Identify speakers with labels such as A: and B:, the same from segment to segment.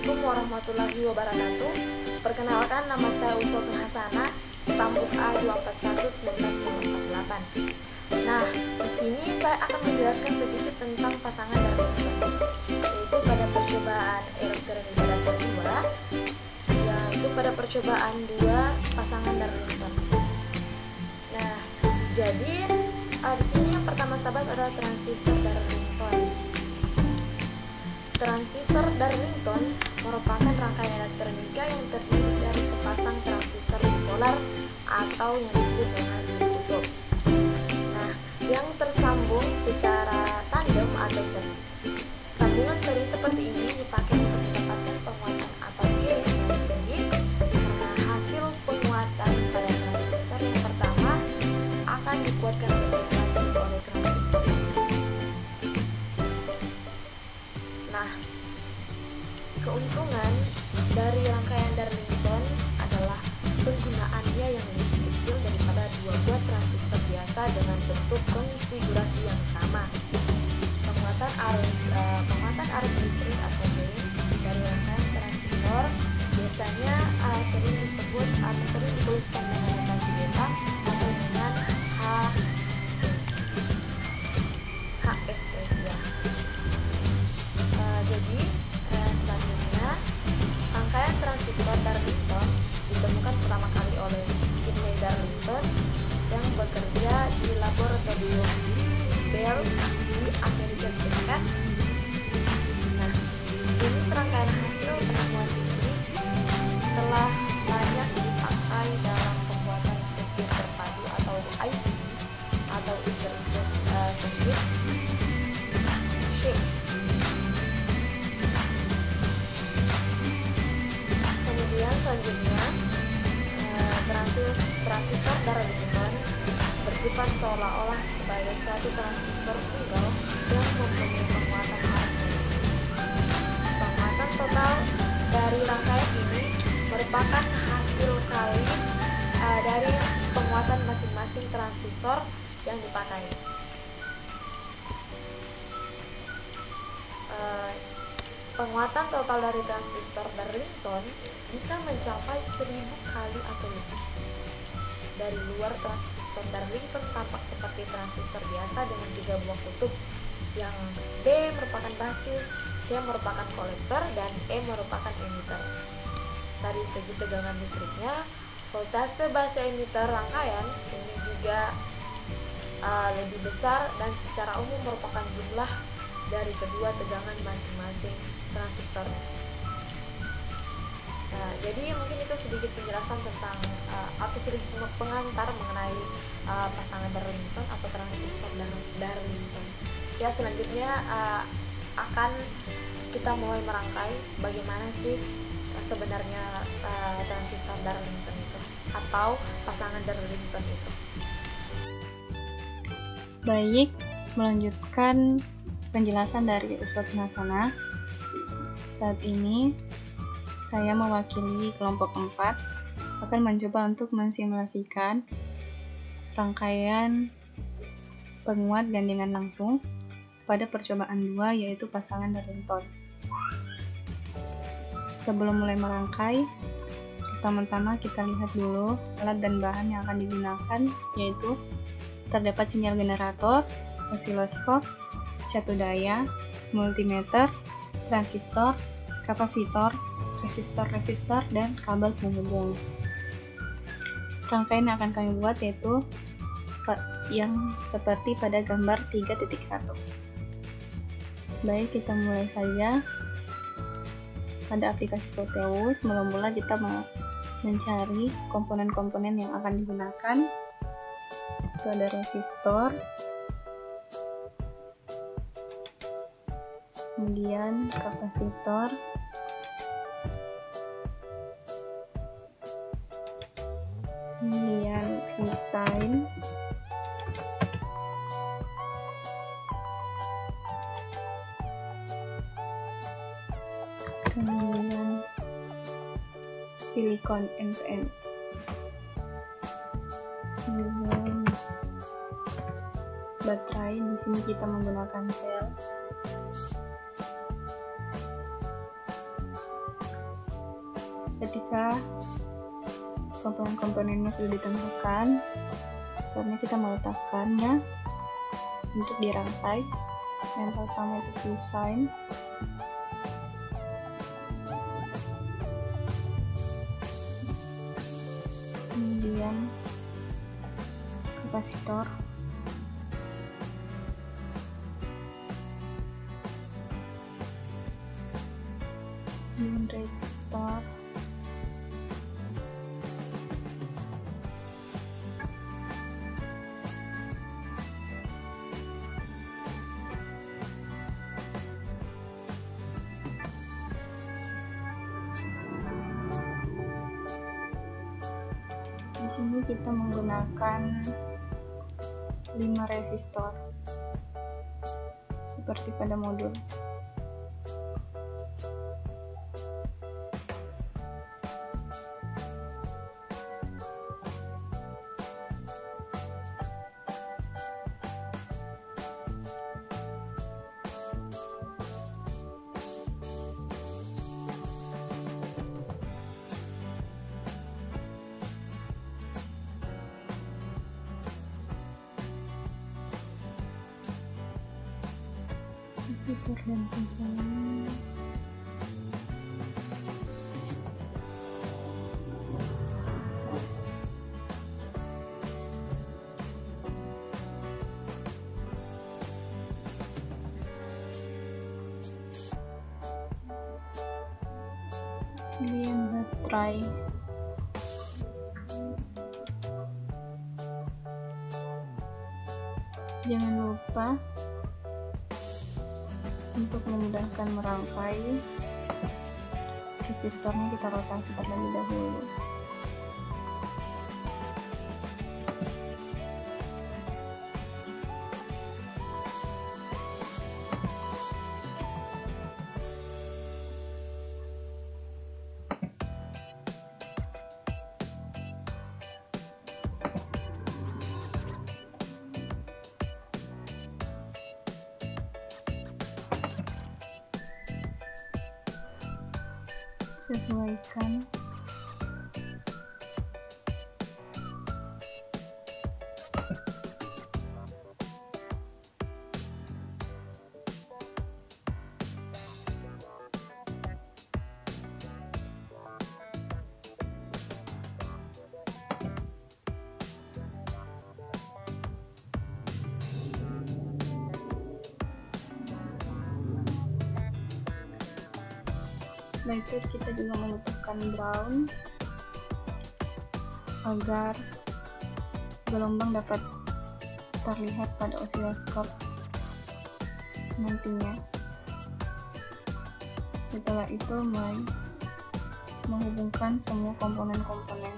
A: Assalamualaikum warahmatullahi wabarakatuh. Perkenalkan, nama saya Uswatun Hasanah, Stambuk A241-19548. Nah, di sini saya akan menjelaskan sedikit tentang pasangan Darwinton, yaitu pada percobaan elektronik dasar 2, yaitu pada percobaan 2 pasangan Darwinton. Nah, jadi di sini yang pertama sahabat adalah transistor Darwinton. Transistor Darwinton merupakan rangkaian elektronika yang terdiri dari sepasang transistor bipolar atau yang disebut dengan kutub. Nah, yang tersambung secara tandem atau seri. Sambungan seri seperti ini dipakai untuk mendapatkan penguatan atau gain yang tinggi, karena hasil penguatan pada transistor yang pertama akan dikuatkan lebih lanjut oleh transistor. Nah, keuntungan dari rangkaian Darwinton adalah penggunaannya yang lebih kecil daripada dua buah transistor biasa dengan bentuk konfigurasi yang sama. Penguatan arus listrik atau gain dari rangkaian transistor biasanya sering disebut atau sering dituliskan dengan notasi beta atau dengan HFE ya. Jadi selanjutnya rangkaian transistor Darwinton ditemukan pertama kali oleh Sidney Darwinton yang bekerja di laboratorium Bell di Amerika Serikat. Nah, ini serangkaian hasil penemuan ini telah banyak dipakai dalam pembuatan sirkuit terpadu atau IC atau integrated circuit chip. Kemudian selanjutnya transistor Darwinton bersifat seolah-olah sebagai suatu transistor tunggal yang mempunyai penguatan arus. Penguatan total dari rangkaian ini merupakan hasil kali dari penguatan masing-masing transistor yang dipakai. Penguatan total dari transistor Darwinton bisa mencapai 1000 kali atau lebih. Dari luar, transistor Darwinton tampak seperti transistor biasa dengan 3 buah kutub, yang B merupakan basis, C merupakan kolektor, dan E merupakan emitter. Dari segi tegangan listriknya, voltase base emitter rangkaian ini juga lebih besar dan secara umum merupakan jumlah dari kedua tegangan masing-masing transistor. Nah, jadi mungkin itu sedikit penjelasan tentang atau sedikit pengantar mengenai pasangan Darwinton atau transistor Darwinton. Ya, selanjutnya akan kita mulai merangkai bagaimana sih sebenarnya transistor Darwinton itu atau pasangan Darwinton itu.
B: Baik, melanjutkan penjelasan dari Uswatun Hasanah. Saat ini saya mewakili kelompok 4 akan mencoba untuk mensimulasikan rangkaian penguat gandengan langsung pada percobaan 2, yaitu pasangan Darwinton. Sebelum mulai merangkai, pertama-tama kita lihat dulu alat dan bahan yang akan digunakan, yaitu terdapat sinyal generator, osiloskop, catu daya, multimeter, transistor, kapasitor, resistor, dan kabel penghubung. Rangkaian yang akan kami buat yaitu yang seperti pada gambar 3.1. Baik, kita mulai saja. Pada aplikasi Proteus, mula-mula kita mencari komponen-komponen yang akan digunakan. Itu ada resistor, kemudian kapasitor, kemudian resign, kemudian silikon NPN, kemudian baterai. Di sini kita menggunakan sel. Ketika komponen-komponennya sudah ditentukan, saatnya kita meletakkannya untuk dirangkai. Yang pertama itu desain, kemudian kapasitor, kemudian resistor, di sini kita menggunakan 5 resistor seperti pada modul. Resistor dan desain. Kemudian baterai. Jangan lupa untuk memudahkan merangkai, resistornya kita rotasi terlebih dahulu. Sesuaikan Setelah itu kita juga membutuhkan ground agar gelombang dapat terlihat pada osiloskop nantinya. Setelah itu menghubungkan semua komponen-komponen.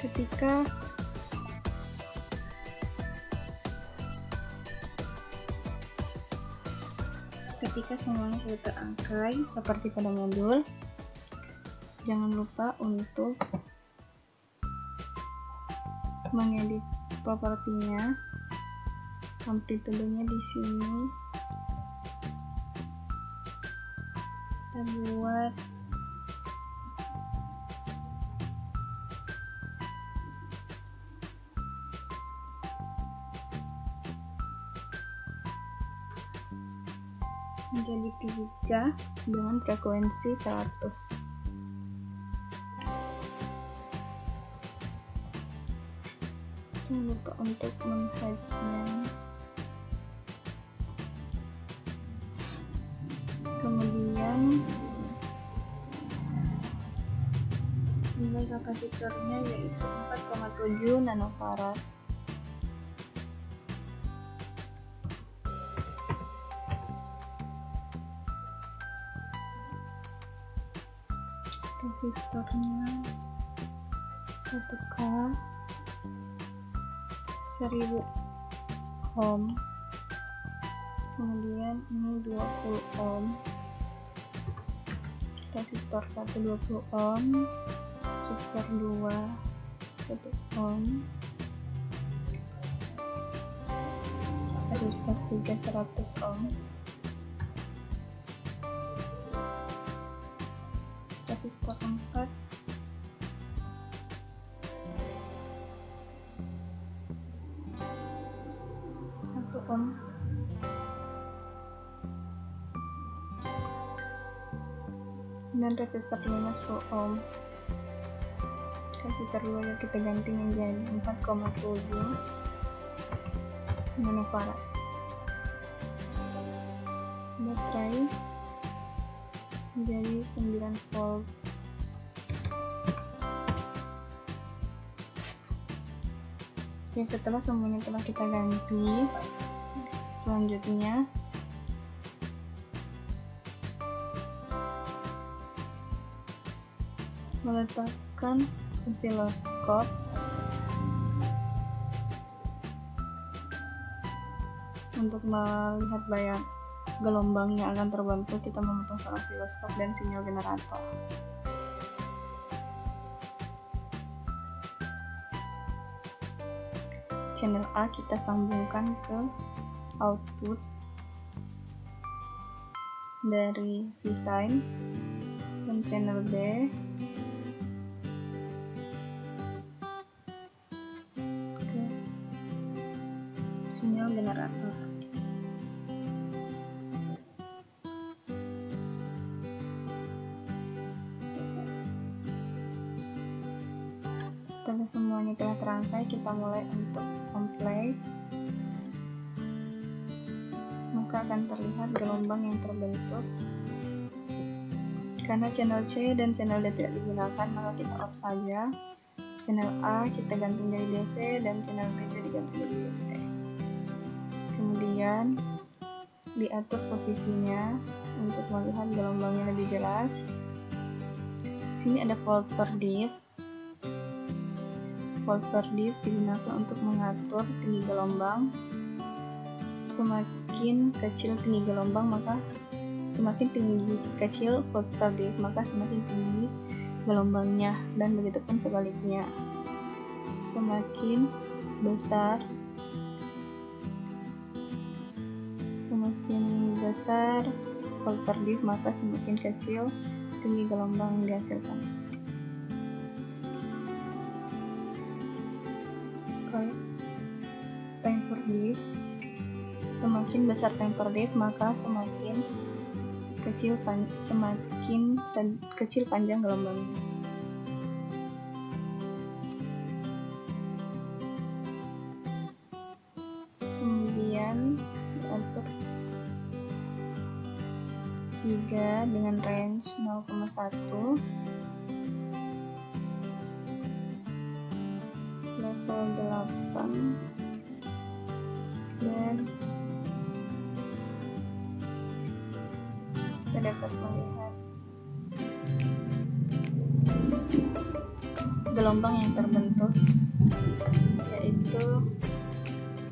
B: Ketika semuanya sudah terangkai seperti pada modul, jangan lupa untuk mengedit propertinya, amplitudenya di sini kita buat menjadi 3 dengan frekuensi 100. Jangan lupa untuk menghidupnya. Kemudian nilai kapasitornya yaitu 4,7 nanofarad. Resistornya 1K 1000 ohm, kemudian ini 20 ohm, resistor 1 20 ohm, resistor 2 1 ohm, resistor 3 100 ohm, resistor 4 1 ohm, dan resistor 5 10 ohm. Kapasitor 2 yang kita ganti menjadi 4,7 nanofarad. Baterai menjadi 9 volt. Ya, setelah semuanya telah kita ganti, selanjutnya meletakkan osiloskop untuk melihat bayang gelombang yang akan terbentuk. Kita membutuhkan osiloskop dan sinyal generator. Channel A kita sambungkan ke output dari desain, dan channel B ke sinyal generator. Setelah semuanya telah terangkai, kita mulai untuk play, maka akan terlihat gelombang yang terbentuk. Karena channel C dan channel D tidak digunakan, maka kita off saja. Channel A kita gantung jadi DC dan channel B juga digantung jadi DC. Kemudian diatur posisinya untuk melihat gelombangnya lebih jelas. Sini ada volt per div. Volt per div digunakan untuk mengatur tinggi gelombang. Semakin kecil tinggi gelombang, maka semakin tinggi kecil volt per div, maka semakin tinggi gelombangnya, dan begitu pun sebaliknya. Semakin besar volt per div, maka semakin kecil tinggi gelombang yang dihasilkan. Time per div, semakin besar time per div, maka semakin kecil panjang gelombangnya. Kemudian diatur 3 dengan range 0,1, level 8, dan kita dapat melihat gelombang yang terbentuk, yaitu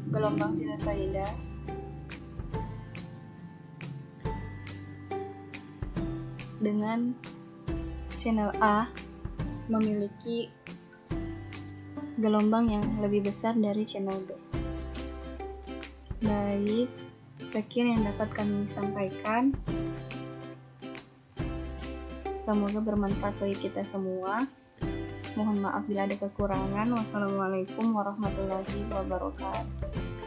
B: gelombang sinusoida dengan channel A memiliki gelombang yang lebih besar dari channel B. Baik, sekian yang dapat kami sampaikan. Semoga bermanfaat bagi kita semua. Mohon maaf bila ada kekurangan. Wassalamualaikum warahmatullahi wabarakatuh.